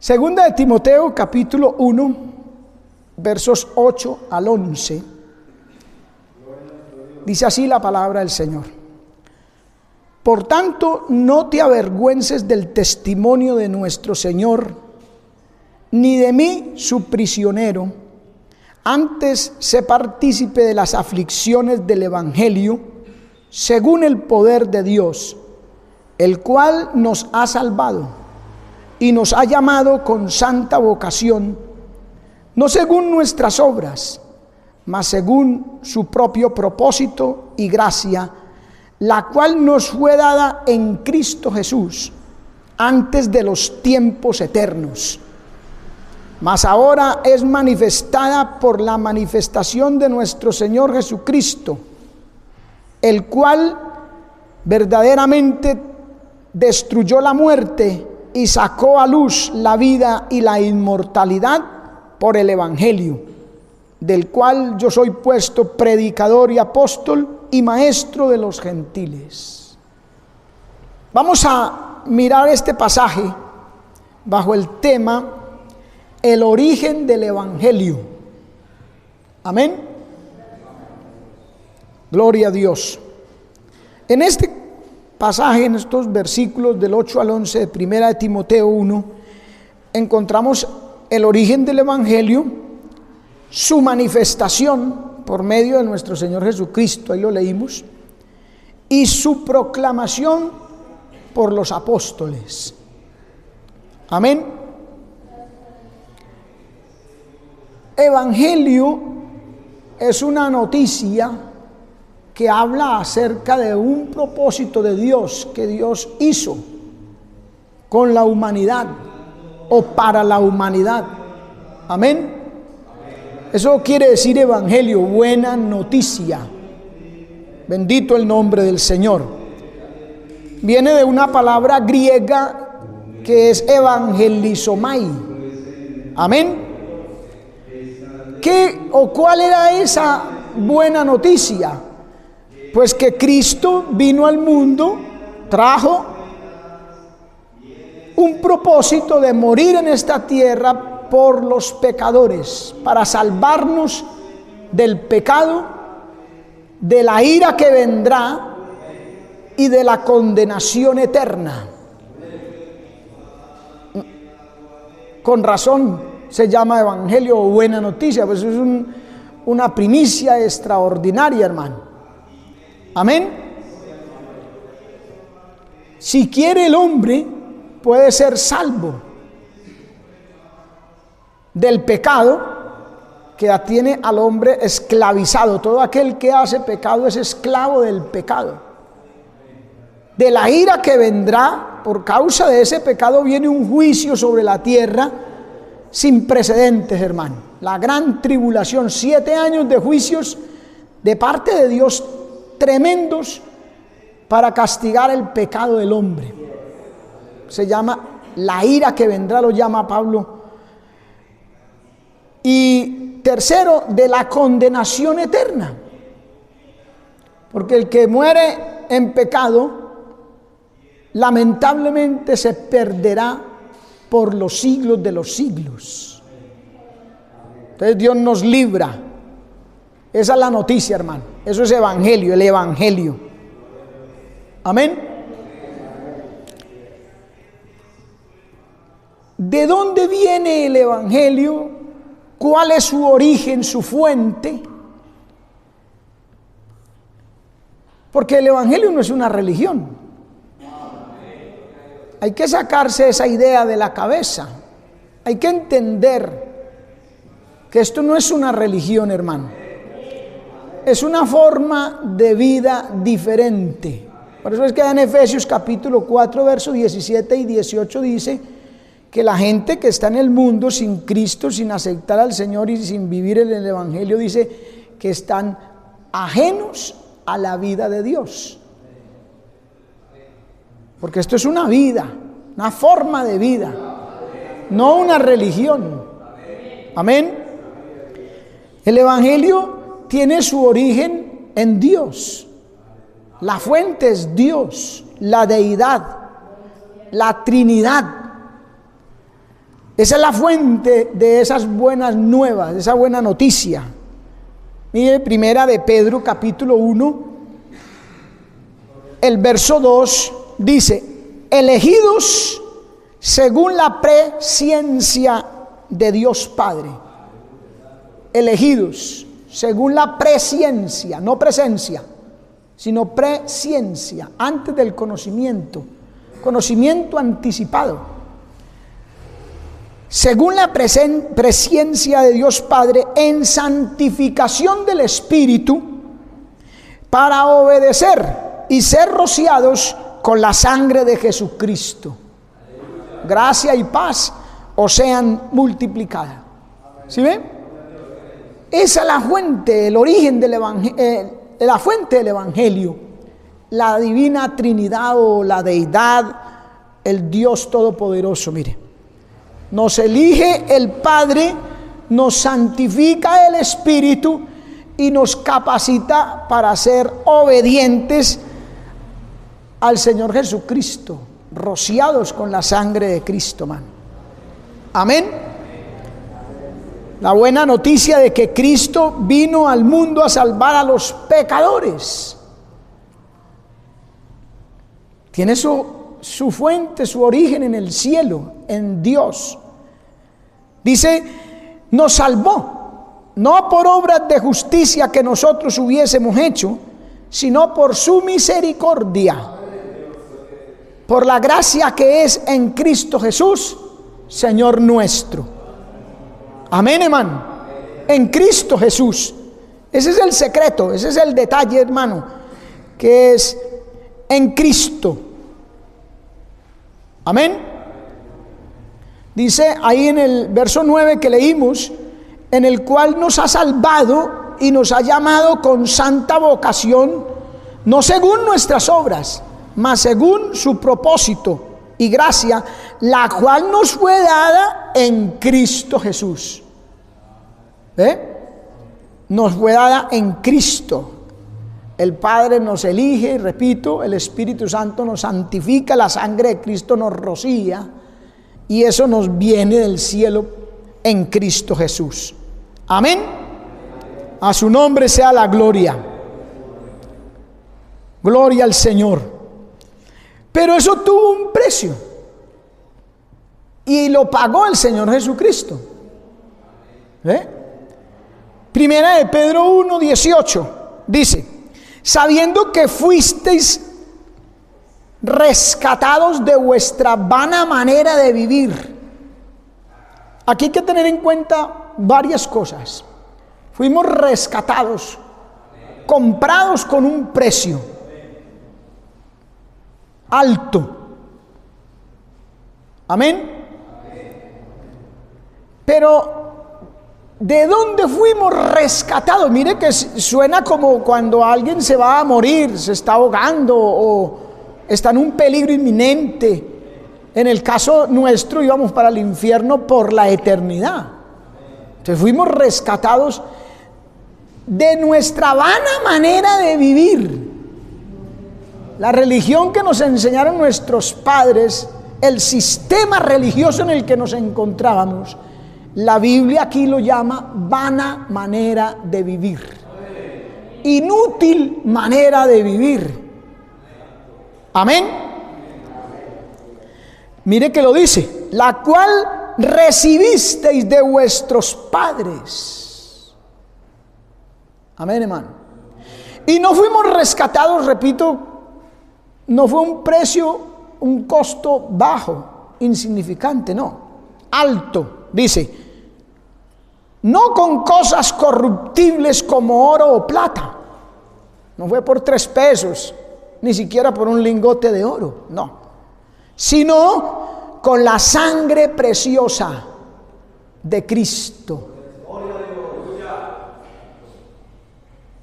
Segunda de Timoteo, capítulo 1, versos 8 al 11. Dice así la palabra del Señor. Por tanto, no te avergüences del testimonio de nuestro Señor, ni de mí, su prisionero. Antes, sé partícipe de las aflicciones del Evangelio, según el poder de Dios, el cual nos ha salvado y nos ha llamado con santa vocación, no según nuestras obras, mas según su propio propósito y gracia, la cual nos fue dada en Cristo Jesús, antes de los tiempos eternos, mas ahora es manifestada por la manifestación de nuestro Señor Jesucristo, el cual verdaderamente destruyó la muerte y sacó a luz la vida y la inmortalidad por el Evangelio, del cual yo soy puesto predicador y apóstol y maestro de los gentiles. Vamos a mirar este pasaje bajo el tema el origen del Evangelio. Amén. Gloria a Dios. En este pasaje, en estos versículos del 8 al 11 de Primera de Timoteo 1, encontramos el origen del Evangelio, su manifestación por medio de nuestro Señor Jesucristo, ahí lo leímos, y su proclamación por los apóstoles. Amén. Evangelio es una noticia que habla acerca de un propósito de Dios que Dios hizo con la humanidad o para la humanidad. Amén. Eso quiere decir evangelio, buena noticia. Bendito el nombre del Señor. Viene de una palabra griega que es evangelizomai. Amén. ¿Qué o cuál era esa buena noticia? Pues que Cristo vino al mundo, trajo un propósito de morir en esta tierra por los pecadores, para salvarnos del pecado, de la ira que vendrá y de la condenación eterna. Con razón se llama evangelio o buena noticia, pues es una primicia extraordinaria, hermano. Amén. Si quiere el hombre, puede ser salvo del pecado que tiene al hombre esclavizado. Todo aquel que hace pecado es esclavo del pecado. De la ira que vendrá por causa de ese pecado viene un juicio sobre la tierra sin precedentes, hermano. La gran tribulación, 7 años de juicios de parte de Dios tremendos para castigar el pecado del hombre. Se llama la ira que vendrá, lo llama Pablo. Y tercero, de la condenación eterna, porque el que muere en pecado lamentablemente se perderá por los siglos de los siglos. Entonces Dios nos libra. Esa es la noticia, hermano. Eso es evangelio, el evangelio. Amén. ¿De dónde viene el evangelio? ¿Cuál es su origen, su fuente? Porque el evangelio no es una religión. Hay que sacarse esa idea de la cabeza. Hay que entender que esto no es una religión, hermano. Es una forma de vida diferente. Por eso es que en Efesios capítulo 4, versos 17 y 18 dice que la gente que está en el mundo sin Cristo, sin aceptar al Señor y sin vivir en el Evangelio, dice que están ajenos a la vida de Dios. Porque esto es una vida, una forma de vida, no una religión. Amén. El Evangelio tiene su origen en Dios. La fuente es Dios, la deidad, la Trinidad. Esa es la fuente de esas buenas nuevas, de esa buena noticia. Mire, primera de Pedro, capítulo 1, el verso 2, dice: elegidos según la presciencia de Dios Padre. Elegidos según la presciencia, no presencia, sino presciencia, antes del conocimiento, conocimiento anticipado. Según la presciencia de Dios Padre, en santificación del Espíritu, para obedecer y ser rociados con la sangre de Jesucristo. Gracia y paz os sean multiplicadas. ¿Sí ven? Esa es la fuente, el origen del evangelio, la fuente del evangelio, la divina Trinidad o la deidad, el Dios Todopoderoso. Mire, nos elige el Padre, nos santifica el Espíritu y nos capacita para ser obedientes al Señor Jesucristo, rociados con la sangre de Cristo, man. Amén. La buena noticia de que Cristo vino al mundo a salvar a los pecadores tiene su fuente, su origen en el cielo, en Dios. Dice, nos salvó, no por obras de justicia que nosotros hubiésemos hecho, sino por su misericordia, por la gracia que es en Cristo Jesús, Señor nuestro. Amén, hermano. En Cristo Jesús. Ese es el secreto, ese es el detalle, hermano, que es en Cristo. Amén. Dice ahí en el verso 9 que leímos, en el cual nos ha salvado y nos ha llamado con santa vocación, no según nuestras obras, mas según su propósito y gracia, la cual nos fue dada en Cristo Jesús. Nos fue dada en Cristo. El Padre nos elige, repito, el Espíritu Santo nos santifica, la sangre de Cristo nos rocía, y eso nos viene del cielo en Cristo Jesús. Amén. A su nombre sea la gloria. Gloria al Señor. Pero eso tuvo un precio, y lo pagó el Señor Jesucristo. Primera de Pedro 1:18 dice: sabiendo que fuisteis rescatados de vuestra vana manera de vivir. Aquí hay que tener en cuenta varias cosas. Fuimos rescatados, comprados con un precio alto. Amén. Pero ¿de dónde fuimos rescatados? Mire que suena como cuando alguien se va a morir, se está ahogando o está en un peligro inminente. En el caso nuestro íbamos para el infierno por la eternidad. Entonces fuimos rescatados de nuestra vana manera de vivir. La religión que nos enseñaron nuestros padres, el sistema religioso en el que nos encontrábamos, la Biblia aquí lo llama vana manera de vivir, inútil manera de vivir. Amén. Mire que lo dice, la cual recibisteis de vuestros padres. Amén, hermano. Y no fuimos rescatados, repito, no fue un precio, un costo bajo, insignificante, no, alto. Dice, no con cosas corruptibles como oro o plata. No fue por 3 pesos, ni siquiera por un lingote de oro, no. Sino con la sangre preciosa de Cristo.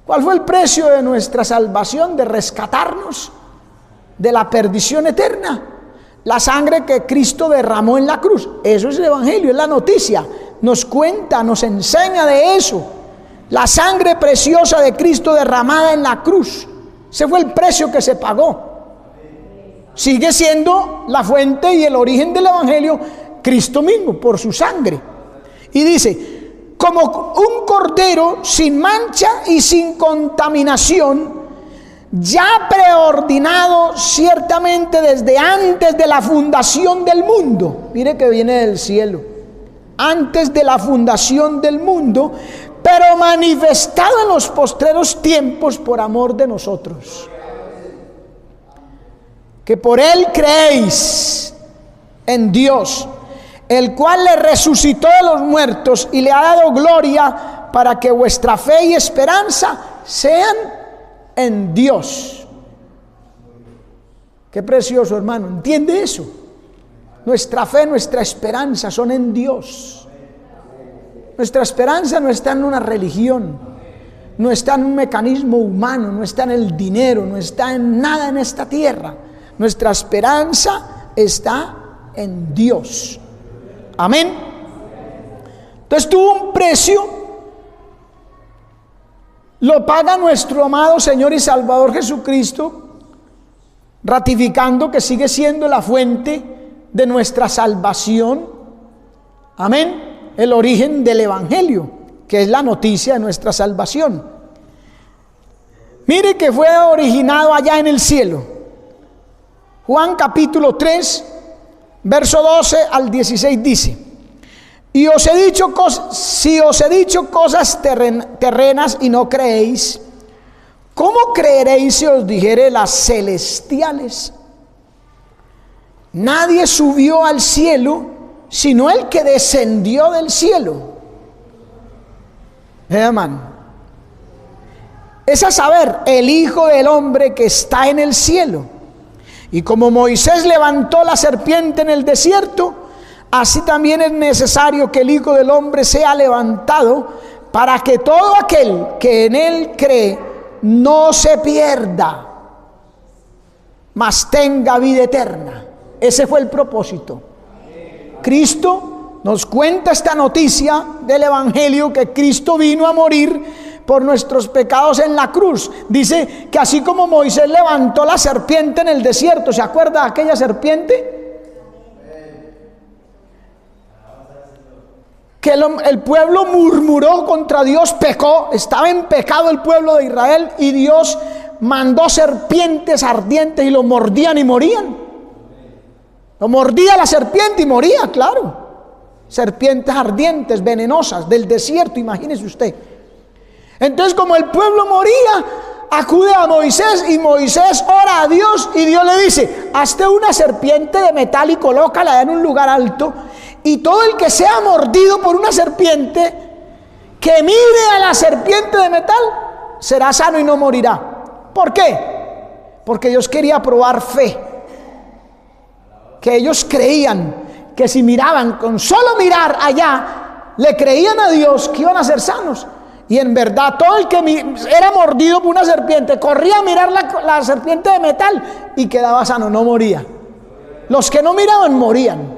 ¿Cuál fue el precio de nuestra salvación, de rescatarnos de la perdición eterna? La sangre que Cristo derramó en la cruz. Eso es el evangelio, es la noticia. Nos cuenta, nos enseña de eso. La sangre preciosa de Cristo derramada en la cruz. Ese fue el precio que se pagó. Sigue siendo la fuente y el origen del evangelio Cristo mismo, por su sangre. Y dice, como un cordero sin mancha y sin contaminación, ya preordinado ciertamente desde antes de la fundación del mundo. Mire que viene del cielo. Antes de la fundación del mundo, pero manifestado en los postreros tiempos por amor de nosotros. Que por él creéis en Dios, el cual le resucitó de los muertos y le ha dado gloria, para que vuestra fe y esperanza sean en Dios. Qué precioso, hermano. ¿Entiende eso? Nuestra fe, nuestra esperanza son en Dios. Nuestra esperanza no está en una religión, no está en un mecanismo humano, no está en el dinero, no está en nada en esta tierra. Nuestra esperanza está en Dios. Amén. Entonces tuvo un precio, lo paga nuestro amado Señor y Salvador Jesucristo, ratificando que sigue siendo la fuente de nuestra salvación. Amén. El origen del Evangelio, que es la noticia de nuestra salvación. Mire que fue originado allá en el cielo. Juan capítulo 3, verso 12 al 16 dice: y si os he dicho cosas terrenas y no creéis, ¿cómo creeréis si os dijere las celestiales? Nadie subió al cielo sino el que descendió del cielo. Hermano, es a saber, el Hijo del Hombre que está en el cielo. Y como Moisés levantó la serpiente en el desierto, así también es necesario que el Hijo del Hombre sea levantado, para que todo aquel que en él cree no se pierda, mas tenga vida eterna. Ese fue el propósito. Cristo nos cuenta esta noticia del Evangelio, que Cristo vino a morir por nuestros pecados en la cruz. Dice que así como Moisés levantó la serpiente en el desierto, ¿se acuerda de aquella serpiente? Que el pueblo murmuró contra Dios, pecó, estaba en pecado el pueblo de Israel, y Dios mandó serpientes ardientes y lo mordían y morían. Lo mordía la serpiente y moría, claro. Serpientes ardientes, venenosas, del desierto, imagínese usted. Entonces, como el pueblo moría, acude a Moisés, y Moisés ora a Dios, y Dios le dice: hazte una serpiente de metal y colócala en un lugar alto, y todo el que sea mordido por una serpiente, que mire a la serpiente de metal, será sano y no morirá. ¿Por qué? Porque Dios quería probar fe. Que ellos creían que si miraban, con solo mirar allá, le creían a Dios que iban a ser sanos. Y en verdad todo el que era mordido por una serpiente corría a mirar la serpiente de metal y quedaba sano, no moría. Los que no miraban morían.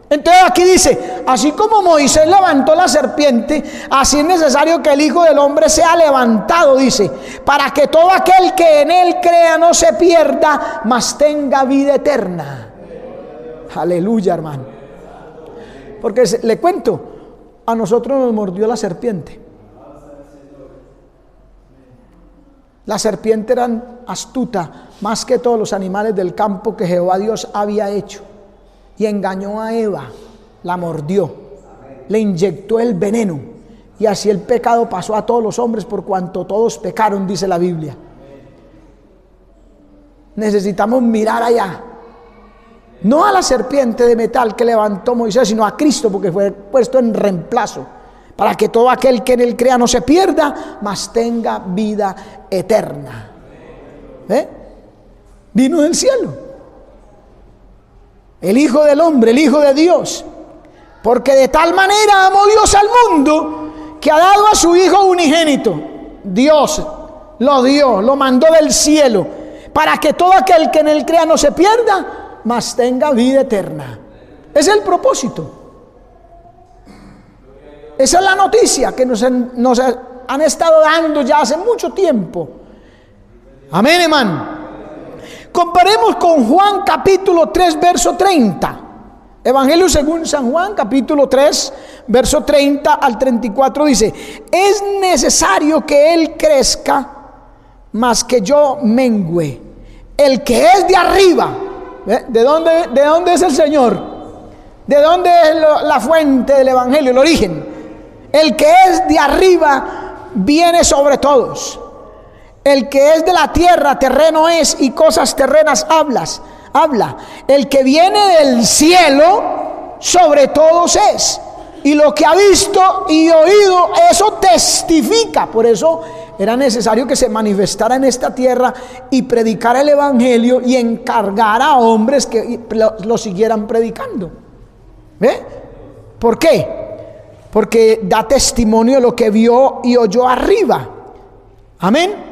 Entonces aquí dice: así como Moisés levantó la serpiente, así es necesario que el Hijo del Hombre sea levantado, dice, para que todo aquel que en él crea no se pierda, mas tenga vida eterna. Aleluya, hermano. Porque le cuento, a nosotros nos mordió la serpiente. La serpiente era astuta más que todos los animales del campo que Jehová Dios había hecho, y engañó a Eva, la mordió, le inyectó el veneno, y así el pecado pasó a todos los hombres, por cuanto todos pecaron, dice la Biblia. Necesitamos mirar allá, no a la serpiente de metal que levantó Moisés, sino a Cristo, porque fue puesto en reemplazo, para que todo aquel que en él crea no se pierda, mas tenga vida eterna. Vino del cielo, el Hijo del Hombre, el Hijo de Dios, porque de tal manera amó Dios al mundo, que ha dado a su Hijo unigénito. Dios lo dio, lo mandó del cielo, para que todo aquel que en él crea no se pierda, mas tenga vida eterna. Ese es el propósito. Esa es la noticia que nos han estado dando ya hace mucho tiempo. Amén, hermano. Comparemos con Juan capítulo 3, verso 30. Evangelio según San Juan, capítulo 3, verso 30 al 34 dice: es necesario que Él crezca, mas que yo mengüe. El que es de arriba, ¿de dónde es el Señor? ¿De dónde es la fuente del Evangelio, el origen? El que es de arriba viene sobre todos. El que es de la tierra, terreno es, y cosas terrenas habla. El que viene del cielo, sobre todos es. Y lo que ha visto y oído, eso testifica. Por eso era necesario que se manifestara en esta tierra y predicara el Evangelio y encargara a hombres que lo siguieran predicando. ¿Ve? ¿Por qué? Porque da testimonio de lo que vio y oyó arriba. Amén.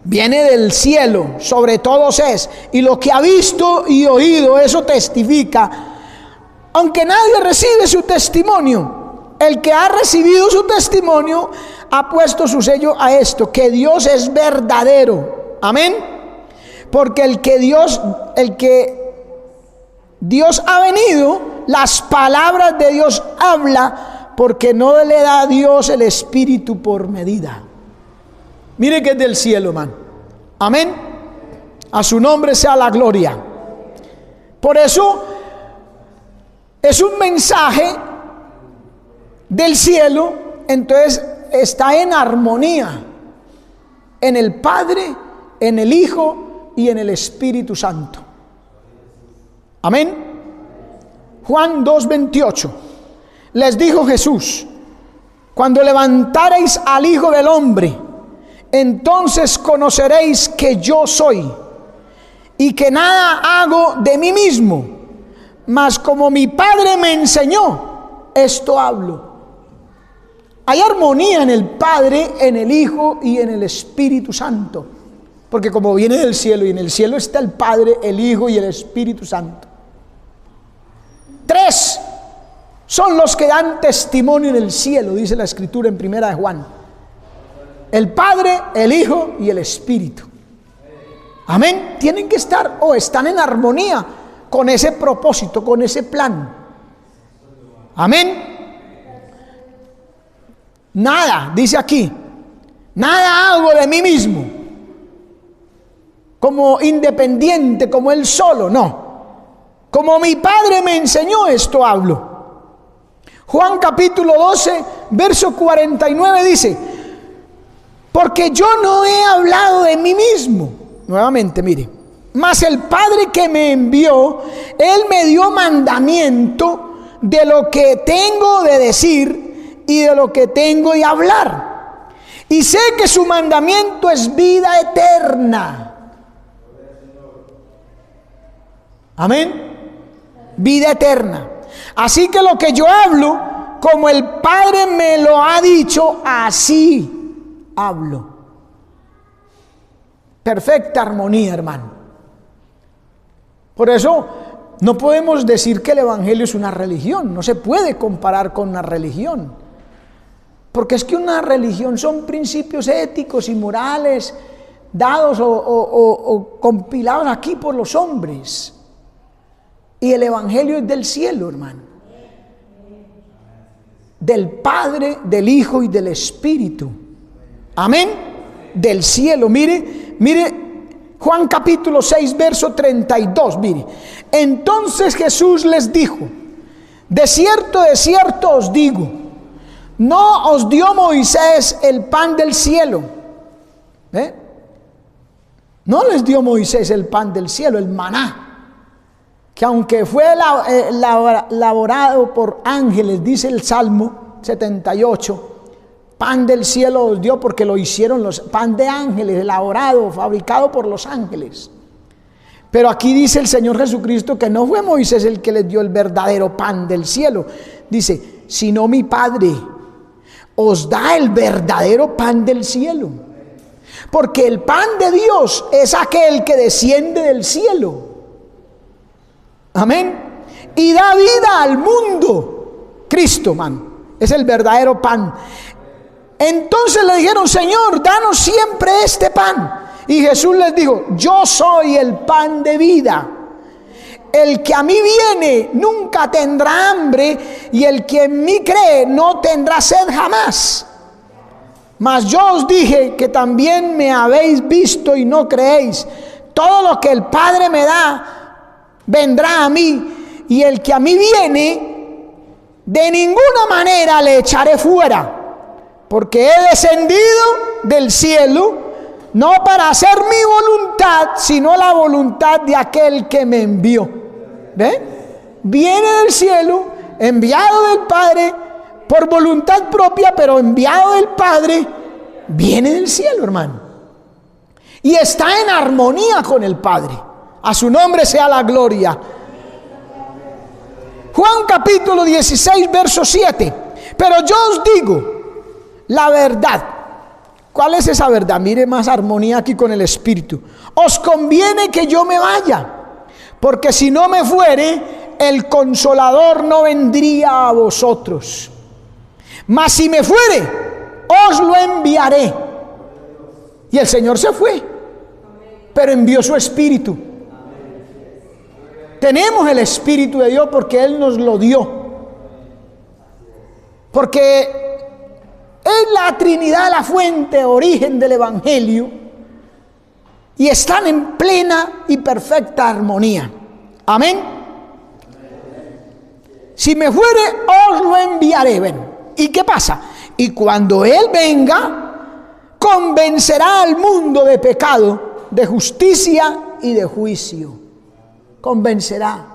Viene del cielo, sobre todos es, y lo que ha visto y oído, eso testifica. Aunque nadie recibe su testimonio, el que ha recibido su testimonio ha puesto su sello a esto, que Dios es verdadero. Amén. Porque el que Dios ha venido, las palabras de Dios habla, porque no le da a Dios el Espíritu por medida. Mire que es del cielo, hermano. Amén. A su nombre sea la gloria. Por eso es un mensaje del cielo. Entonces está en armonía en el Padre, en el Hijo y en el Espíritu Santo. Amén. Juan 2:28. Les dijo Jesús: cuando levantareis al Hijo del Hombre, entonces conoceréis que yo soy, y que nada hago de mí mismo, mas como mi Padre me enseñó, esto hablo. Hay armonía en el Padre, en el Hijo y en el Espíritu Santo, porque como viene del cielo, y en el cielo está el Padre, el Hijo y el Espíritu Santo. 3 son los que dan testimonio en el cielo, dice la Escritura en Primera de Juan: el Padre, el Hijo y el Espíritu. Amén. Tienen que estar o están en armonía con ese propósito, con ese plan. Amén. Nada, dice aquí, nada hago de mí mismo, como independiente, como él solo, no. Como mi Padre me enseñó, esto hablo. Juan capítulo 12, verso 49 dice: porque yo no he hablado de mí mismo. Nuevamente, mire: mas el Padre que me envió, Él me dio mandamiento de lo que tengo de decir y de lo que tengo de hablar. Y sé que su mandamiento es vida eterna. Amén. Vida eterna. Así que lo que yo hablo, como el Padre me lo ha dicho, así hablo. Perfecta armonía, hermano. Por eso no podemos decir que el Evangelio es una religión. No se puede comparar con una religión, porque es que una religión son principios éticos y morales dados o compilados aquí por los hombres, y el Evangelio es del cielo, hermano, del Padre, del Hijo y del Espíritu. Amén. Del cielo. Mire Juan capítulo 6, verso 32, mire. Entonces Jesús les dijo: de cierto os digo, no os dio Moisés el pan del cielo. No les dio Moisés el pan del cielo, el maná, que aunque fue elaborado por ángeles, dice el Salmo 78, pan del cielo os dio porque lo hicieron pan de ángeles, elaborado, fabricado por los ángeles. Pero aquí dice el Señor Jesucristo que no fue Moisés el que les dio el verdadero pan del cielo. Dice: sino mi Padre os da el verdadero pan del cielo. Porque el pan de Dios es aquel que desciende del cielo. Amén. Y da vida al mundo. Cristo, es el verdadero pan. Entonces le dijeron: Señor, danos siempre este pan. Y Jesús les dijo: yo soy el pan de vida. el que a mí viene nunca tendrá hambre, y el que en mí cree no tendrá sed jamás. Mas yo os dije que también me habéis visto y no creéis. Todo lo que el Padre me da vendrá a mí, y el que a mí viene, de ninguna manera le echaré fuera, porque he descendido del cielo no para hacer mi voluntad, sino la voluntad de aquel que me envió. ¿Ve? Viene del cielo, enviado del Padre, por voluntad propia, pero enviado del Padre, viene del cielo, hermano. Y está en armonía con el Padre. A su nombre sea la gloria. Juan capítulo 16, verso 7. Pero yo os digo la verdad. ¿Cuál es esa verdad? Mire, más armonía aquí con el Espíritu. Os conviene que yo me vaya, porque si no me fuere, el Consolador no vendría a vosotros. Mas si me fuere, os lo enviaré. Y el Señor se fue, pero envió su Espíritu. Tenemos el Espíritu de Dios porque Él nos lo dio. Porque es la Trinidad la fuente, origen del Evangelio, y están en plena y perfecta armonía. Amén. Si me fuere, os lo enviaré. Ven. ¿Y qué pasa? Y cuando Él venga, convencerá al mundo de pecado, de justicia y de juicio. Convencerá.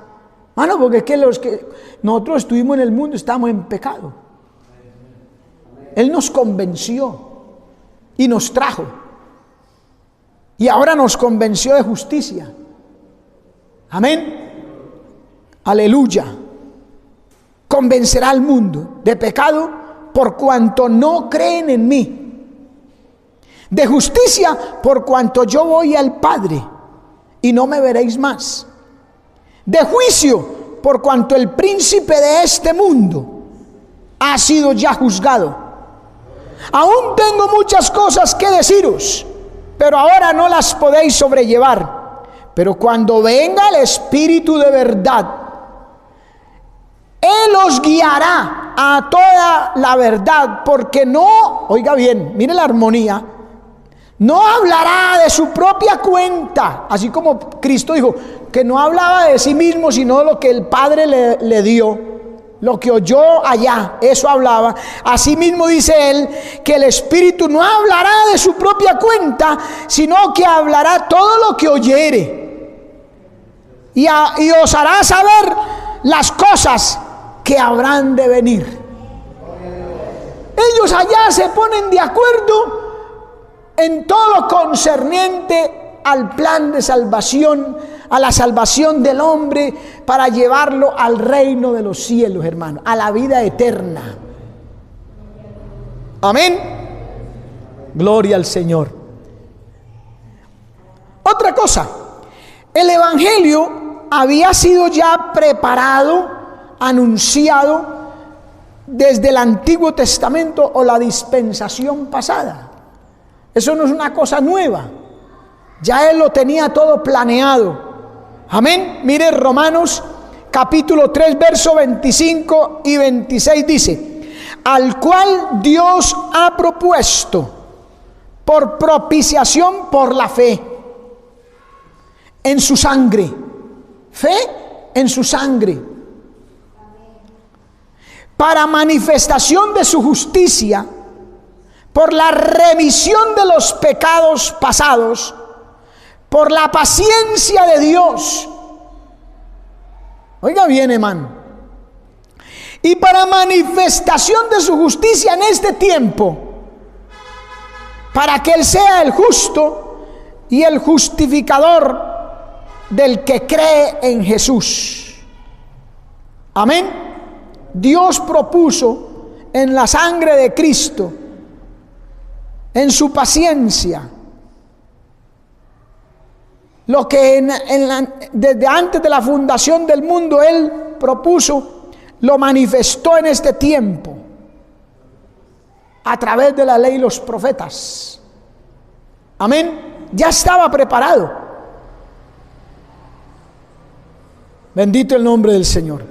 Mano, porque es que los que nosotros estuvimos en el mundo estamos en pecado. Él nos convenció y nos trajo. Y ahora nos convenció de justicia. Amén. Aleluya. Convencerá al mundo de pecado por cuanto no creen en mí. De justicia por cuanto yo voy al Padre y no me veréis más. De juicio por cuanto el príncipe de este mundo ha sido ya juzgado. Aún tengo muchas cosas que deciros, pero ahora no las podéis sobrellevar. Pero cuando venga el Espíritu de verdad, Él os guiará a toda la verdad, porque no, oiga bien, mire la armonía, no hablará de su propia cuenta, así como Cristo dijo, que no hablaba de sí mismo, sino de lo que el Padre le dio. Lo que oyó allá, eso hablaba. Asimismo dice Él que el Espíritu no hablará de su propia cuenta, sino que hablará todo lo que oyere. Y os hará saber las cosas que habrán de venir. Ellos allá se ponen de acuerdo en todo lo concerniente al plan de salvación, a la salvación del hombre, para llevarlo al reino de los cielos, hermano, a la vida eterna. Amén. Gloria al Señor. Otra cosa, el Evangelio había sido ya preparado, anunciado desde el Antiguo Testamento o la dispensación pasada. Eso no es una cosa nueva. Ya Él lo tenía todo planeado. Amén. Mire Romanos capítulo 3, verso 25 y 26 dice: al cual Dios ha propuesto por propiciación por la fe en su sangre. Fe en su sangre. Para manifestación de su justicia, por la remisión de los pecados pasados, por la paciencia de Dios. Oiga bien, hermano. Y para manifestación de su justicia en este tiempo, para que Él sea el justo y el justificador del que cree en Jesús. Amén. Dios propuso en la sangre de Cristo, en su paciencia, lo que desde antes de la fundación del mundo Él propuso, lo manifestó en este tiempo a través de la ley y los profetas. Amén. Ya estaba preparado. Bendito el nombre del Señor.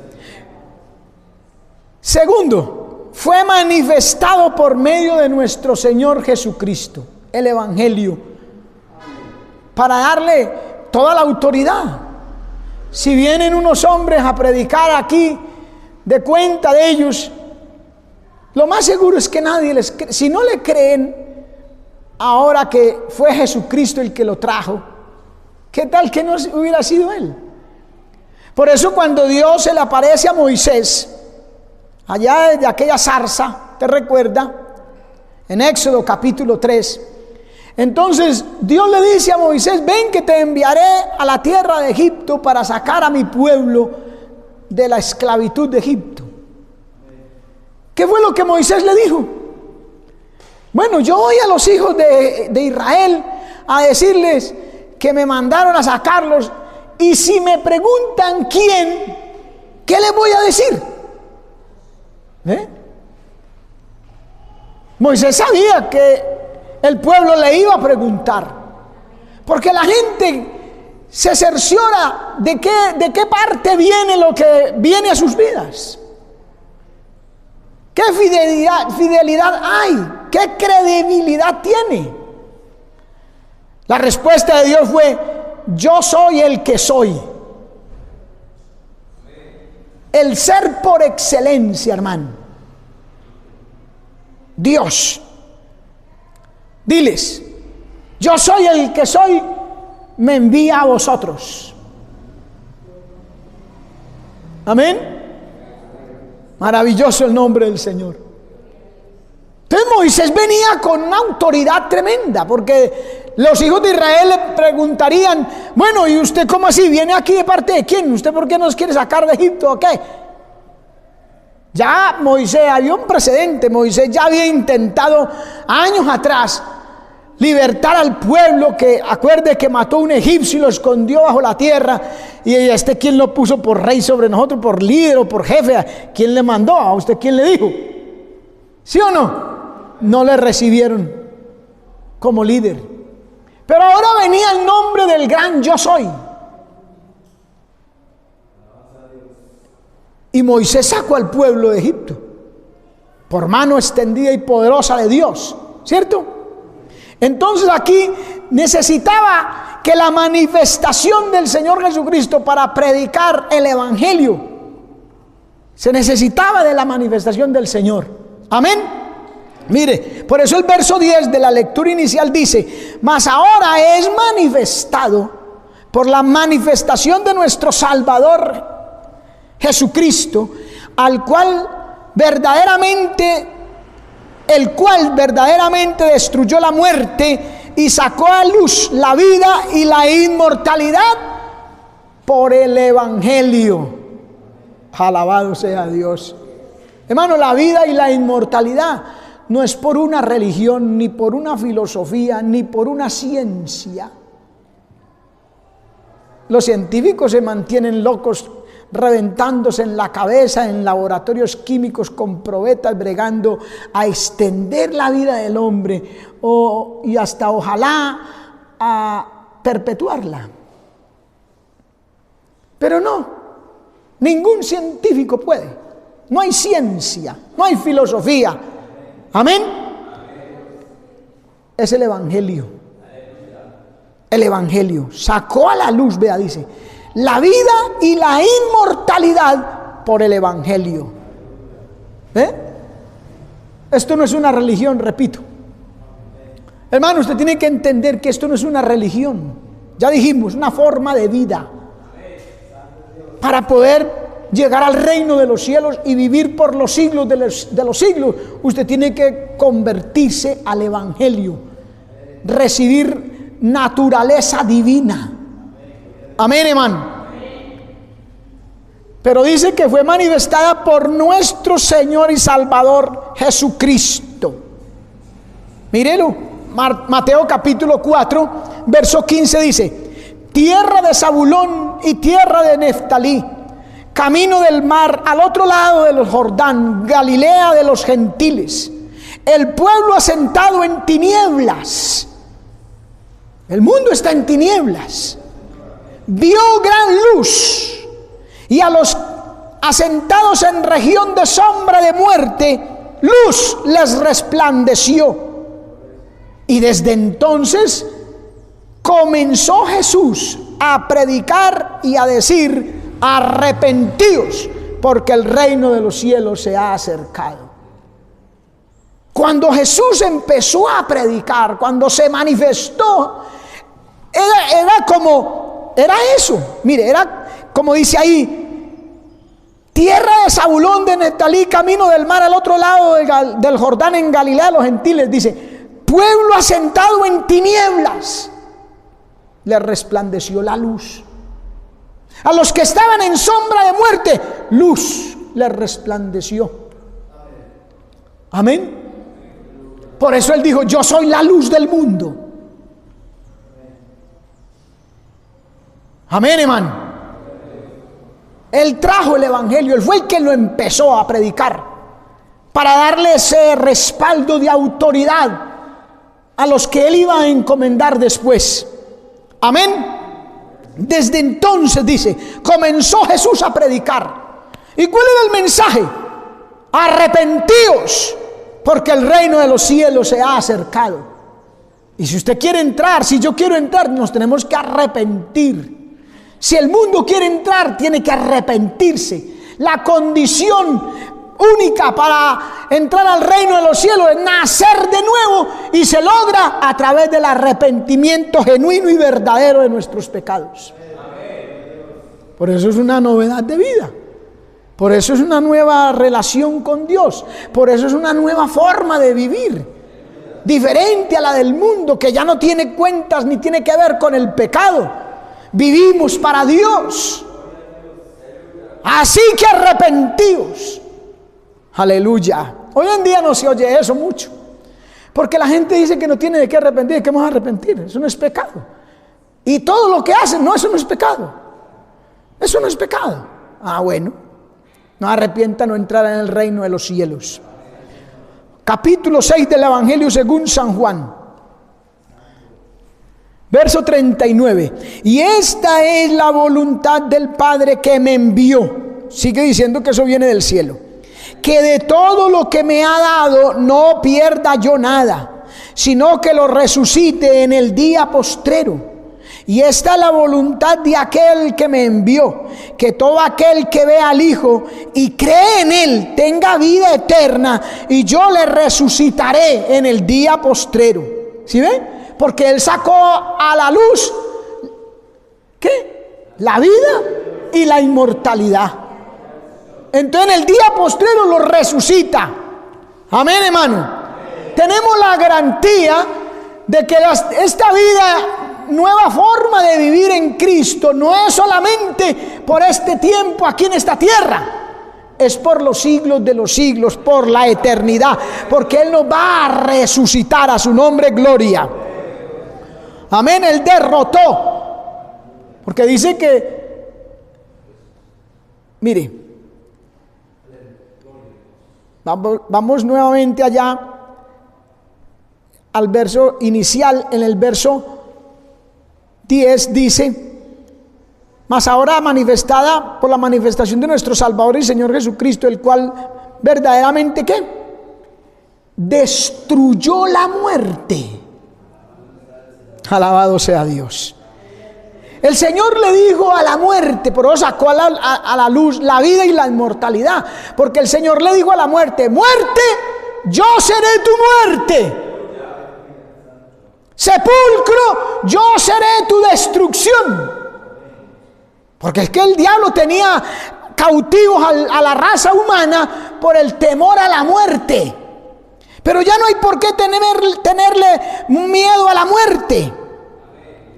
Segundo, fue manifestado por medio de nuestro Señor Jesucristo, el Evangelio, para darle toda la autoridad. Si vienen unos hombres a predicar aquí, de cuenta de ellos, lo más seguro es que nadie les cree. Si no le creen, ahora que fue Jesucristo el que lo trajo, ¿qué tal que no hubiera sido Él? Por eso cuando Dios se le aparece a Moisés, allá desde aquella zarza, ¿te recuerda? En Éxodo capítulo 3. Entonces Dios le dice a Moisés: ven que te enviaré a la tierra de Egipto para sacar a mi pueblo de la esclavitud de Egipto. ¿Qué fue lo que Moisés le dijo? Bueno, yo voy a los hijos de Israel a decirles que me mandaron a sacarlos, y si me preguntan quién, ¿qué les voy a decir? Moisés sabía que el pueblo le iba a preguntar, porque la gente se cerciora de qué parte viene lo que viene a sus vidas. ¿Qué fidelidad hay? ¿Qué credibilidad tiene? La respuesta de Dios fue: yo soy el que soy. El ser por excelencia, hermano. Dios. Diles: yo soy el que soy, me envía a vosotros. Amén. Maravilloso el nombre del Señor. Entonces Moisés venía con una autoridad tremenda, porque los hijos de Israel le preguntarían: bueno, ¿y usted cómo así? ¿Viene aquí de parte de quién? ¿Usted por qué nos quiere sacar de Egipto o qué? Ya Moisés, había un precedente. Moisés ya había intentado años atrás libertar al pueblo, que acuerde que mató a un egipcio y lo escondió bajo la tierra. Y ¿quién lo puso por rey sobre nosotros, por líder o por jefe? ¿Quién le mandó? ¿A usted quién le dijo? ¿Sí o no? No le recibieron como líder. Pero ahora venía el nombre del gran yo soy. Y Moisés sacó al pueblo de Egipto por mano extendida y poderosa de Dios, ¿cierto? Entonces aquí necesitaba que la manifestación del Señor Jesucristo para predicar el Evangelio, se necesitaba de la manifestación del Señor. Amén. Mire, por eso el verso 10 de la lectura inicial dice: mas ahora es manifestado por la manifestación de nuestro Salvador Jesucristo, el cual verdaderamente destruyó la muerte y sacó a luz la vida y la inmortalidad por el Evangelio. Alabado sea Dios. Hermano, la vida y la inmortalidad no es por una religión, ni por una filosofía, ni por una ciencia. Los científicos se mantienen locos, reventándose en la cabeza en laboratorios químicos con probetas, bregando a extender la vida del hombre y hasta ojalá a perpetuarla. Pero no, ningún científico puede. No hay ciencia, no hay filosofía. Amén. Es el Evangelio. El Evangelio sacó a la luz, vea, dice, la vida y la inmortalidad por el Evangelio. Esto no es una religión, repito. Hermano, usted tiene que entender que esto no es una religión. Ya dijimos, una forma de vida. Para poder llegar al reino de los cielos y vivir por los siglos de los siglos, usted tiene que convertirse al Evangelio, recibir naturaleza divina. Amén, hermano. Pero dice que fue manifestada por nuestro Señor y Salvador Jesucristo. Mírelo, Mateo capítulo 4, verso 15 dice: tierra de Zabulón y tierra de Neftalí, camino del mar, al otro lado del Jordán, Galilea de los gentiles, el pueblo asentado en tinieblas. El mundo está en tinieblas. Vio gran luz, y a los asentados en región de sombra de muerte, luz les resplandeció. Y desde entonces comenzó Jesús a predicar y a decir: arrepentíos, porque el reino de los cielos se ha acercado. Cuando Jesús empezó a predicar, cuando se manifestó, era eso. Mire, era como dice ahí: tierra de Zabulón, de Neftalí, camino del mar al otro lado del Jordán, en Galilea de los gentiles. Dice: pueblo asentado en tinieblas, le resplandeció la luz. A los que estaban en sombra de muerte, luz les resplandeció. Amén. Por eso Él dijo: yo soy la luz del mundo. Amén, hermano. Él trajo el evangelio, Él fue el que lo empezó a predicar, para darle ese respaldo de autoridad a los que Él iba a encomendar después. Amén. Desde entonces, dice, comenzó Jesús a predicar. ¿Y cuál era el mensaje? Arrepentíos, porque el reino de los cielos se ha acercado. Y si usted quiere entrar, si yo quiero entrar, nos tenemos que arrepentir. Si el mundo quiere entrar, tiene que arrepentirse. La condición única para entrar al reino de los cielos es nacer de nuevo, y se logra a través del arrepentimiento genuino y verdadero de nuestros pecados. Por eso es una novedad de vida. Por eso es una nueva relación con Dios. Por eso es una nueva forma de vivir, diferente a la del mundo, que ya no tiene cuentas ni tiene que ver con el pecado. Vivimos para Dios. Así que arrepentíos. Aleluya. Hoy en día no se oye eso mucho, porque la gente dice que no tiene de qué arrepentir. ¿De qué vamos a arrepentir? Eso no es pecado. Y todo lo que hacen, no, eso no es pecado. Eso no es pecado. Ah, bueno. No arrepienta, no entrará en el reino de los cielos. Capítulo 6 del Evangelio según San Juan, verso 39. Y esta es la voluntad del Padre que me envió. Sigue diciendo que eso viene del cielo. Que de todo lo que me ha dado no pierda yo nada, sino que lo resucite en el día postrero. Y esta es la voluntad de aquel que me envió, que todo aquel que ve al Hijo y cree en Él tenga vida eterna, y yo le resucitaré en el día postrero. ¿Sí ven? Porque Él sacó a la luz, ¿qué? La vida y la inmortalidad. Entonces en el día postrero lo resucita. Amén, hermano. Tenemos la garantía de que esta vida, nueva forma de vivir en Cristo, no es solamente por este tiempo aquí en esta tierra, es por los siglos de los siglos, por la eternidad, porque Él nos va a resucitar. A su nombre gloria. Amén. Él derrotó, porque dice que, mire, vamos nuevamente allá al verso inicial. En el verso 10 dice: mas ahora manifestada por la manifestación de nuestro Salvador y Señor Jesucristo, el cual verdaderamente ¿qué? Destruyó la muerte. Alabado sea Dios. El Señor le dijo a la muerte, por eso sacó a la luz la vida y la inmortalidad, porque el Señor le dijo a la muerte: muerte, yo seré tu muerte. Sepulcro, yo seré tu destrucción. Porque es que el diablo tenía cautivos a la raza humana por el temor a la muerte. Pero ya no hay por qué tenerle miedo a la muerte.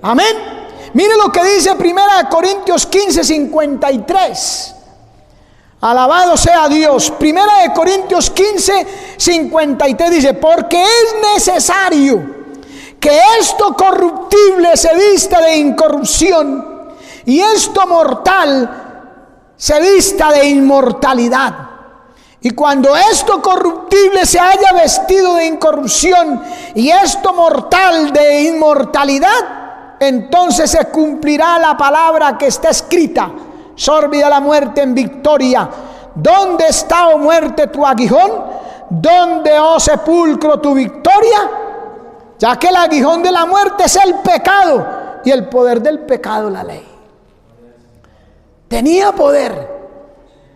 Amén. Mire lo que dice 1 Corintios 15, 53. Alabado sea Dios. 1 Corintios 15, 53 dice: porque es necesario que esto corruptible se vista de incorrupción, y esto mortal se vista de inmortalidad. Y cuando esto corruptible se haya vestido de incorrupción, y esto mortal de inmortalidad, entonces se cumplirá la palabra que está escrita: sórbida la muerte en victoria. ¿Dónde está, oh muerte, tu aguijón? ¿Dónde, oh sepulcro, tu victoria? Ya que el aguijón de la muerte es el pecado y el poder del pecado la ley. Tenía poder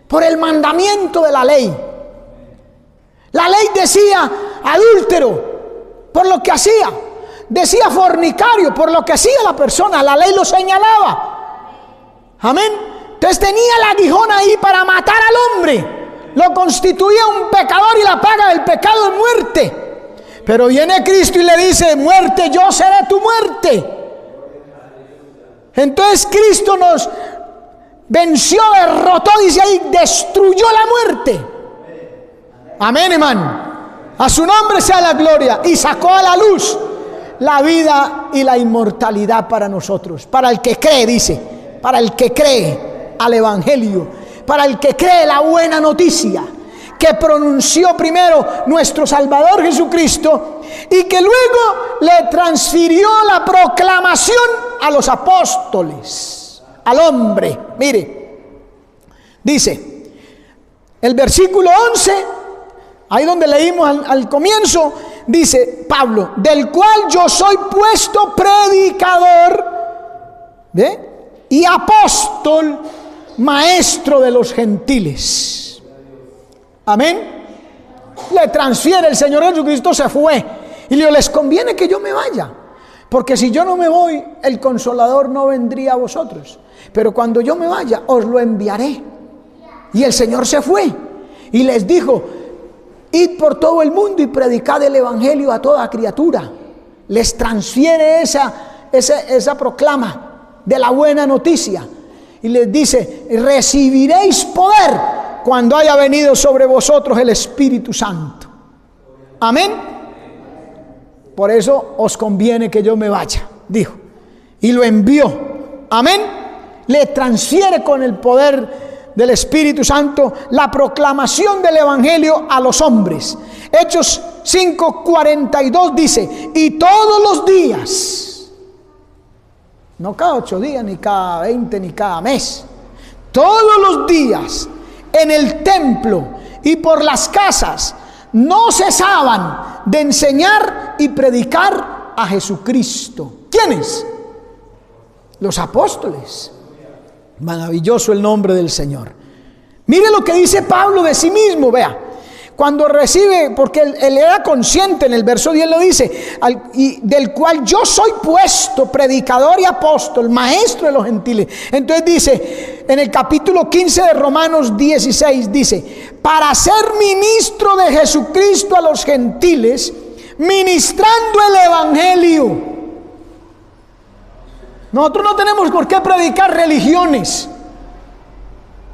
por el mandamiento de la ley. La ley decía adúltero por lo que hacía, decía fornicario por lo que hacía la persona, la ley lo señalaba. Amén. Entonces tenía el aguijón ahí para matar al hombre, lo constituía un pecador y la paga del pecado es muerte. Pero viene Cristo y le dice: muerte, yo seré tu muerte. Entonces Cristo nos venció, derrotó, dice ahí, destruyó la muerte. Amén, hermano. A su nombre sea la gloria. Y sacó a la luz la vida y la inmortalidad para nosotros. Para el que cree, dice, para el que cree al Evangelio, para el que cree la buena noticia que pronunció primero nuestro Salvador Jesucristo y que luego le transfirió la proclamación a los apóstoles, al hombre. Mire, dice el versículo 11, ahí donde leímos al comienzo, dice Pablo: del cual yo soy puesto predicador, ¿ve? Y apóstol, maestro de los gentiles. Amén. Le transfiere el Señor Jesucristo, se fue y le dijo: les conviene que yo me vaya, porque si yo no me voy, el Consolador no vendría a vosotros, pero cuando yo me vaya, os lo enviaré. Y el Señor se fue y les dijo: id por todo el mundo y predicad el Evangelio a toda criatura. Les transfiere esa proclama de la buena noticia y les dice: recibiréis poder cuando haya venido sobre vosotros el Espíritu Santo. Amén. Por eso os conviene que yo me vaya, dijo, y lo envió. Amén. Le transfiere con el poder del Espíritu Santo la proclamación del Evangelio a los hombres. Hechos 5:42 dice: y todos los días, no cada 8 días, ni cada 20, ni cada mes, todos los días, en el templo y por las casas, no cesaban de enseñar y predicar a Jesucristo. ¿Quiénes? Los apóstoles. Maravilloso el nombre del Señor. Mire lo que dice Pablo de sí mismo, vea. Cuando recibe, porque él era consciente, en el verso 10 lo dice: y del cual yo soy puesto predicador y apóstol, maestro de los gentiles. Entonces dice, en el capítulo 15 de Romanos 16, dice: para ser ministro de Jesucristo a los gentiles, ministrando el Evangelio. Nosotros no tenemos por qué predicar religiones.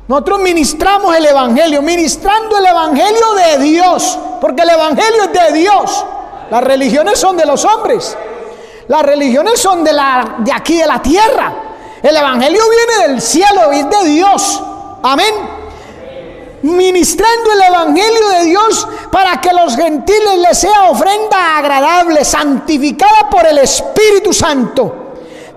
Nosotros ministramos el Evangelio, ministrando el Evangelio de Dios, porque el Evangelio es de Dios. Las religiones son de los hombres, las religiones son de aquí de la tierra. El Evangelio viene del cielo, es de Dios. Amén. Ministrando el Evangelio de Dios para que los gentiles les sea ofrenda agradable, santificada por el Espíritu Santo.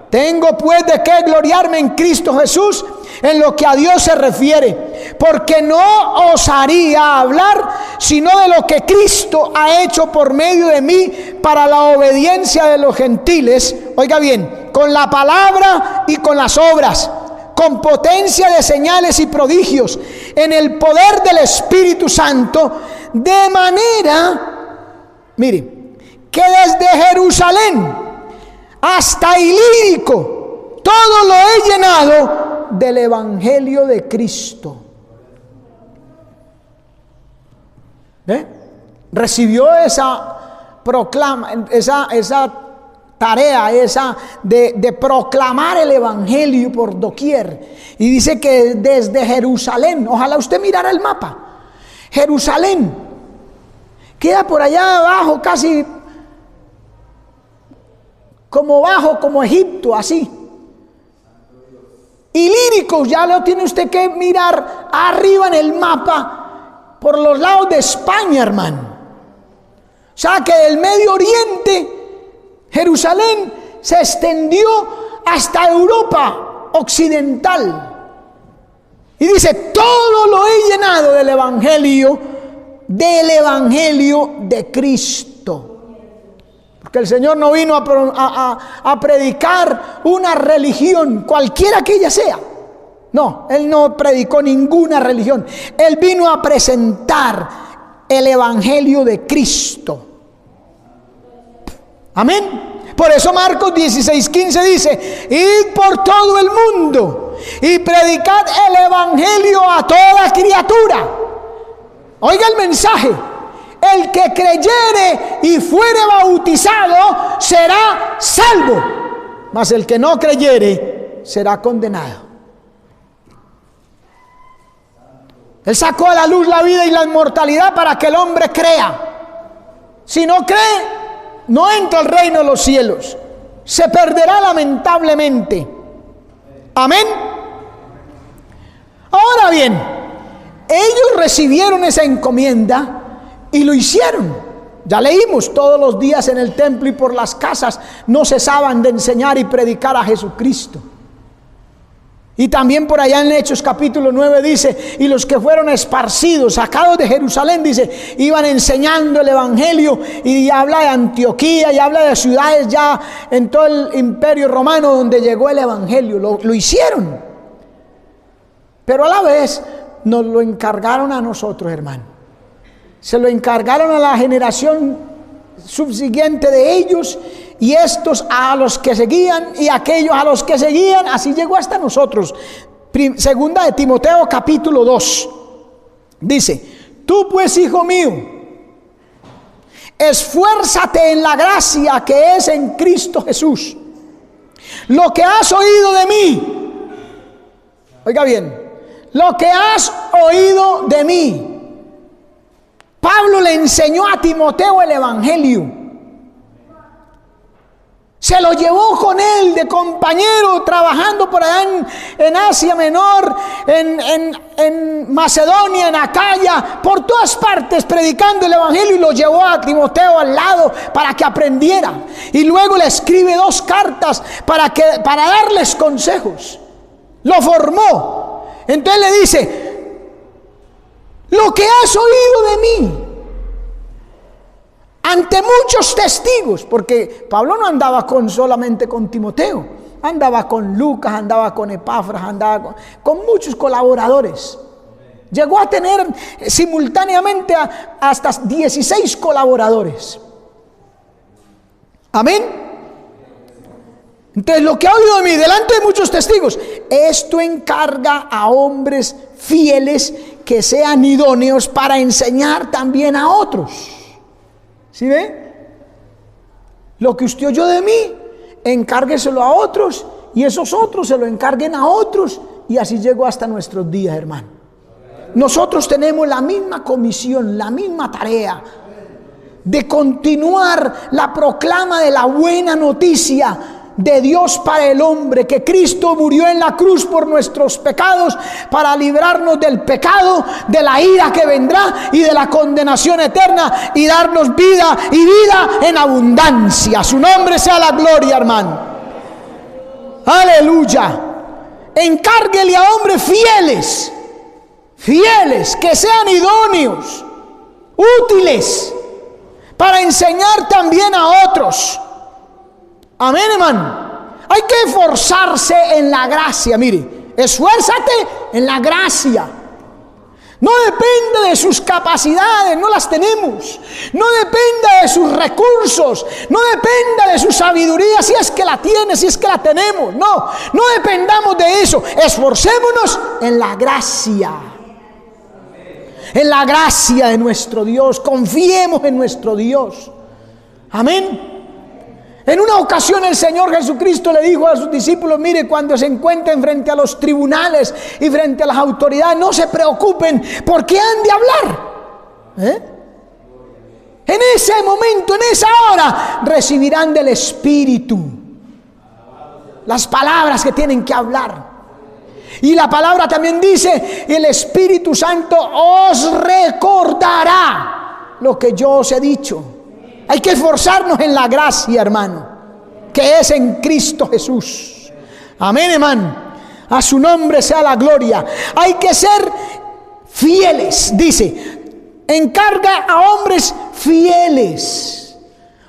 Tengo pues de qué gloriarme en Cristo Jesús en lo que a Dios se refiere, porque no osaría hablar sino de lo que Cristo ha hecho por medio de mí para la obediencia de los gentiles. Oiga bien, con la palabra y con las obras, con potencia de señales y prodigios, en el poder del Espíritu Santo, de manera, mire, que desde Jerusalén hasta Ilírico todo lo he llenado del Evangelio de Cristo. ¿Ve? Recibió esa proclama, esa tarea, de proclamar el Evangelio por doquier. Y dice que desde Jerusalén, ojalá usted mirara el mapa, Jerusalén queda por allá abajo, casi como Egipto, así. Ilírico ya lo tiene usted que mirar arriba en el mapa, por los lados de España, hermano. O sea que del Medio Oriente, Jerusalén se extendió hasta Europa occidental. Y dice, todo lo he llenado del Evangelio de Cristo. Porque el Señor no vino a predicar una religión, cualquiera que ella sea. No, Él no predicó ninguna religión. Él vino a presentar el Evangelio de Cristo. Amén. Por eso Marcos 16:15 dice, id por todo el mundo y predicad el Evangelio a toda criatura. Oiga el mensaje. El que creyere y fuere bautizado será salvo, mas el que no creyere será condenado. Él sacó a la luz la vida y la inmortalidad para que el hombre crea. Si no cree, no entra al reino de los cielos. Se perderá lamentablemente. Amén. Ahora bien, ellos recibieron esa encomienda y lo hicieron. Ya leímos, todos los días en el templo y por las casas no cesaban de enseñar y predicar a Jesucristo. Y también por allá en Hechos capítulo 9 dice, y los que fueron esparcidos, sacados de Jerusalén, dice, iban enseñando el Evangelio, y habla de Antioquía y habla de ciudades ya en todo el imperio romano donde llegó el Evangelio. Lo hicieron. Pero a la vez nos lo encargaron a nosotros, hermano. Se lo encargaron a la generación subsiguiente de ellos, y estos a los que seguían, y aquellos a los que seguían, así llegó hasta nosotros. Segunda de Timoteo capítulo 2 dice, tú pues, hijo mío, esfuérzate en la gracia que es en Cristo Jesús. Lo que has oído de mí, oiga bien, lo que has oído de mí. Pablo le enseñó a Timoteo el Evangelio. Se lo llevó con él de compañero, trabajando por allá en Asia Menor, en Macedonia, en Acaya, por todas partes predicando el Evangelio, y lo llevó a Timoteo al lado para que aprendiera. Y luego le escribe 2 cartas para darles consejos. Lo formó. Entonces le dice, lo que has oído de mí, ante muchos testigos, porque Pablo no andaba solamente con Timoteo, andaba con Lucas, andaba con Epafras, andaba con muchos colaboradores. Llegó a tener simultáneamente hasta 16 colaboradores. Amén. Entonces, lo que ha oído de mí delante de muchos testigos, esto encarga a hombres fieles que sean idóneos para enseñar también a otros. ¿Sí ve? Lo que usted oyó de mí, encárgueselo a otros, y esos otros se lo encarguen a otros, y así llegó hasta nuestros días, hermano. Nosotros tenemos la misma comisión, la misma tarea de continuar la proclama de la buena noticia de Dios para el hombre, que Cristo murió en la cruz por nuestros pecados para librarnos del pecado, de la ira que vendrá y de la condenación eterna, y darnos vida y vida en abundancia. Su nombre sea la gloria, hermano. Aleluya. Encárguele a hombres fieles, que sean idóneos, útiles para enseñar también a otros. Amén, hermano. Hay que esforzarse en la gracia. Mire, esfuérzate en la gracia. No depende de sus capacidades, no las tenemos. No depende de sus recursos, no depende de su sabiduría, si es que la tiene, si es que la tenemos. No dependamos de eso. Esforcémonos en la gracia. En la gracia de nuestro Dios. Confiemos en nuestro Dios. Amén. En una ocasión el Señor Jesucristo le dijo a sus discípulos, mire, cuando se encuentren frente a los tribunales y frente a las autoridades, no se preocupen porque han de hablar. En ese momento, en esa hora, recibirán del Espíritu las palabras que tienen que hablar. Y la palabra también dice, el Espíritu Santo os recordará lo que yo os he dicho. Hay que esforzarnos en la gracia, hermano, que es en Cristo Jesús. Amén, hermano. A su nombre sea la gloria. Hay que ser fieles, dice. Encarga a hombres fieles.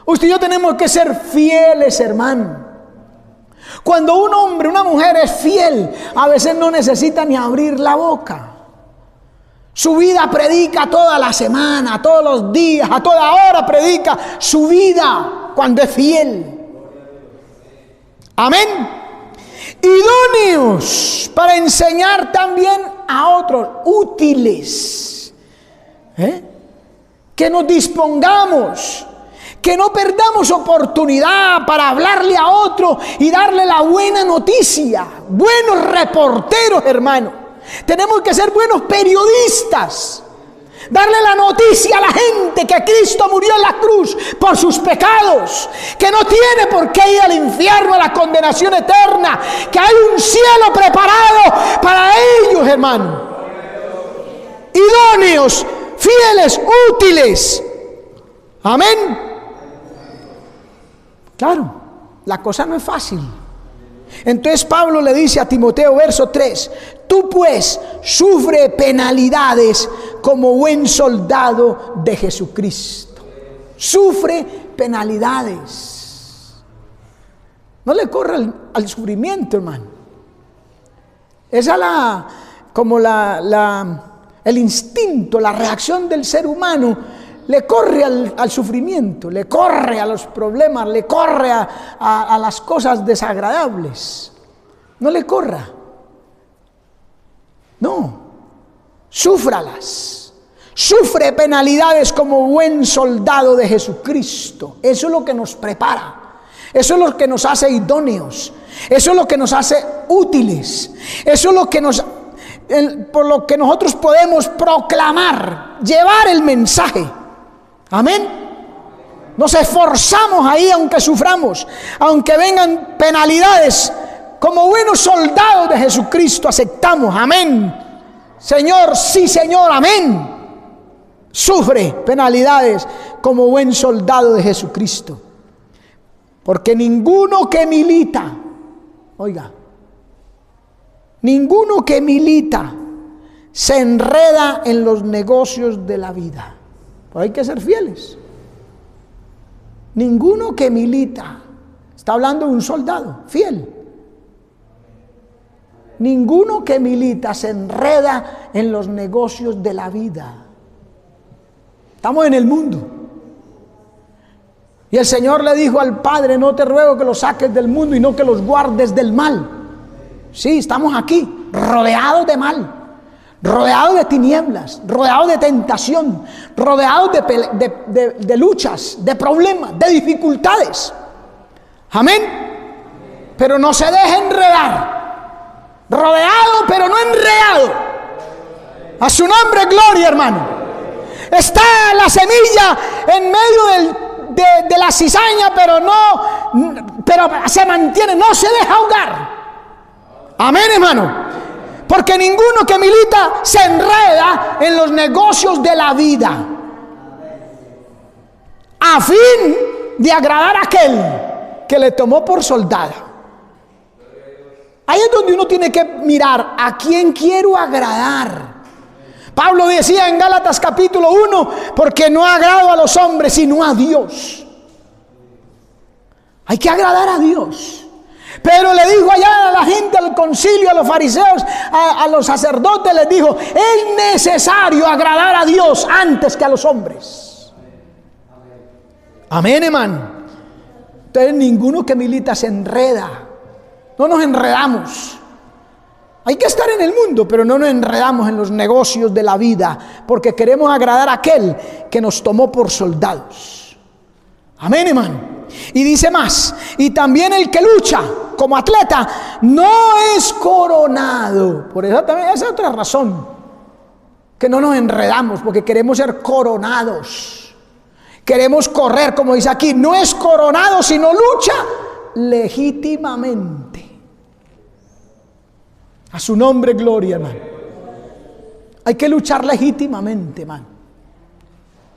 Usted y yo tenemos que ser fieles, hermano. Cuando un hombre, una mujer es fiel, a veces no necesita ni abrir la boca. Su vida predica toda la semana, todos los días, a toda hora predica su vida cuando es fiel. Amén. Idóneos para enseñar también a otros, útiles. Que nos dispongamos, que no perdamos oportunidad para hablarle a otro y darle la buena noticia. Buenos reporteros, hermano. Tenemos que ser buenos periodistas. Darle la noticia a la gente que Cristo murió en la cruz por sus pecados, que no tiene por qué ir al infierno, a la condenación eterna, que hay un cielo preparado para ellos, hermano. Idóneos, fieles, útiles. Amén. Claro, la cosa no es fácil. Entonces Pablo le dice a Timoteo, verso 3: tú pues sufre penalidades como buen soldado de Jesucristo. Sufre penalidades. No le corra al sufrimiento, hermano. Esa es el instinto, la reacción del ser humano. Le corre al sufrimiento, le corre a los problemas, le corre a las cosas desagradables. No le corra. No, súfralas. Sufre penalidades como buen soldado de Jesucristo. Eso es lo que nos prepara. Eso es lo que nos hace idóneos. Eso es lo que nos hace útiles. Eso es lo que por lo que nosotros podemos proclamar, llevar el mensaje. Amén. Nos esforzamos ahí aunque suframos, aunque vengan penalidades. Como buenos soldados de Jesucristo aceptamos. Amén. Señor, sí, Señor, amén. Sufre penalidades como buen soldado de Jesucristo. Porque ninguno que milita, oiga, ninguno que milita se enreda en los negocios de la vida. Pues hay que ser fieles. Ninguno que milita, está hablando de un soldado fiel. Ninguno que milita se enreda en los negocios de la vida. Estamos en el mundo. Y el Señor le dijo al Padre: no te ruego que los saques del mundo y no que los guardes del mal. Sí, estamos aquí, rodeados de mal, rodeados de tinieblas, rodeados de tentación, rodeados de luchas, de problemas, de dificultades. Amén. Pero no se deje enredar. Rodeado pero no enredado. A su nombre gloria, hermano. Está la semilla en medio de la cizaña, pero se mantiene, no se deja ahogar. Amén, hermano. Porque ninguno que milita se enreda en los negocios de la vida, a fin de agradar a aquel que le tomó por soldado. Ahí es donde uno tiene que mirar a quién quiero agradar. Pablo decía en Gálatas capítulo 1: porque no agrado a los hombres sino a Dios. Hay que agradar a Dios. Pero le dijo allá a la gente, al concilio, a los fariseos, a los sacerdotes, les dijo: es necesario agradar a Dios antes que a los hombres. Amén, hermano. Entonces ninguno que milita se enreda. No nos enredamos. Hay que estar en el mundo, pero no nos enredamos en los negocios de la vida, porque queremos agradar a aquel que nos tomó por soldados. Amén, hermano. Y dice más: y también el que lucha como atleta no es coronado. Por eso también, esa es otra razón que no nos enredamos, porque queremos ser coronados. Queremos correr, como dice aquí, no es coronado, sino lucha legítimamente. A su nombre gloria, hermano. Hay que luchar legítimamente, hermano.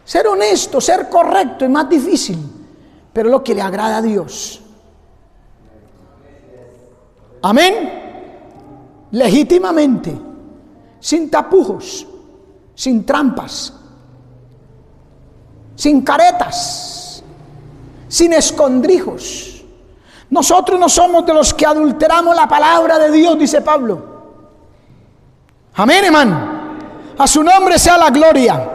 Ser honesto, ser correcto es más difícil, pero es lo que le agrada a Dios. Amén. legítimamente, sin tapujos, sin trampas, sin caretas, sin escondrijos. Nosotros no somos de los que adulteramos la palabra de Dios, dice Pablo. Amén, hermano. A su nombre sea la gloria.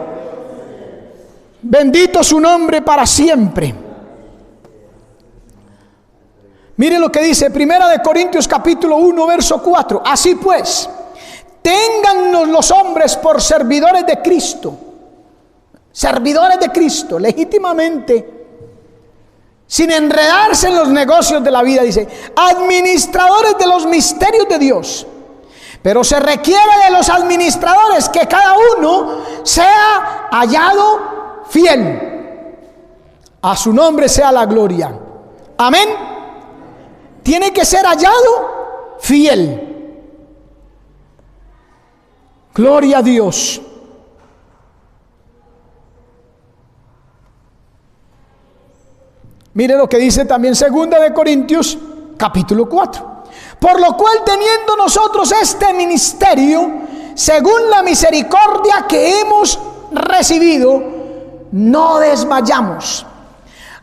Bendito su nombre para siempre. Mire lo que dice 1 Corintios capítulo 1 verso 4. Así pues, téngannos los hombres por servidores de Cristo. Servidores de Cristo, legítimamente, sin enredarse en los negocios de la vida, dice, administradores de los misterios de Dios. Pero se requiere de los administradores que cada uno sea hallado fiel. A su nombre sea la gloria. Amén. Tiene que ser hallado fiel. Gloria a Dios. Mire lo que dice también 2 Corintios capítulo 4. Por lo cual, teniendo nosotros este ministerio, según la misericordia que hemos recibido, no desmayamos.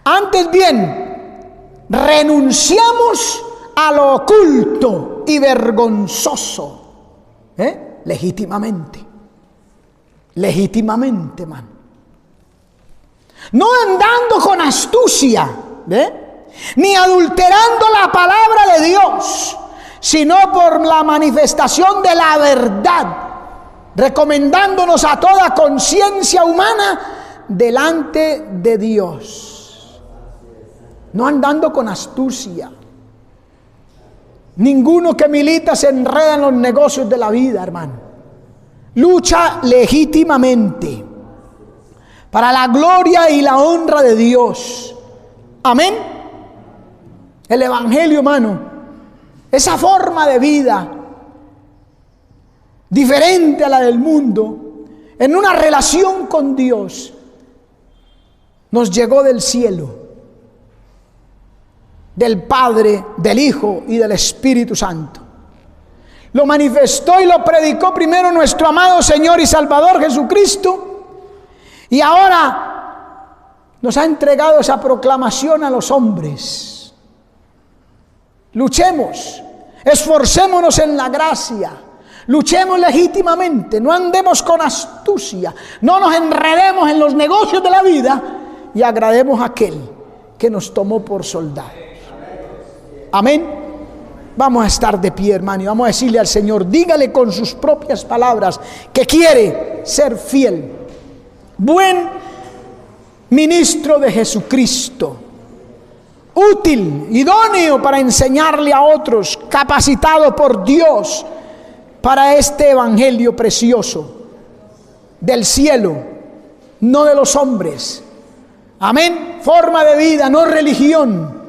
Antes bien, renunciamos a lo oculto y vergonzoso. Legítimamente. Legítimamente, man. No andando con astucia, ni adulterando la palabra de Dios, sino por la manifestación de la verdad, recomendándonos a toda conciencia humana delante de Dios. No andando con astucia. Ninguno que milita se enreda en los negocios de la vida, hermano. Lucha legítimamente para la gloria y la honra de Dios. Amén. El evangelio, hermano, esa forma de vida diferente a la del mundo, en una relación con Dios, nos llegó del cielo, del Padre, del Hijo y del Espíritu Santo. Lo manifestó y lo predicó primero nuestro amado Señor y Salvador Jesucristo, y ahora nos ha entregado esa proclamación a los hombres. Luchemos, esforcémonos en la gracia, luchemos legítimamente, no andemos con astucia, no nos enredemos en los negocios de la vida y agrademos a aquel que nos tomó por soldados. Amén. Vamos a estar de pie, hermano, y vamos a decirle al Señor, dígale con sus propias palabras que quiere ser fiel, buen ministro de Jesucristo, útil, idóneo para enseñarle a otros, capacitado por Dios para este evangelio precioso del cielo, no de los hombres. Amén. Forma de vida, no religión.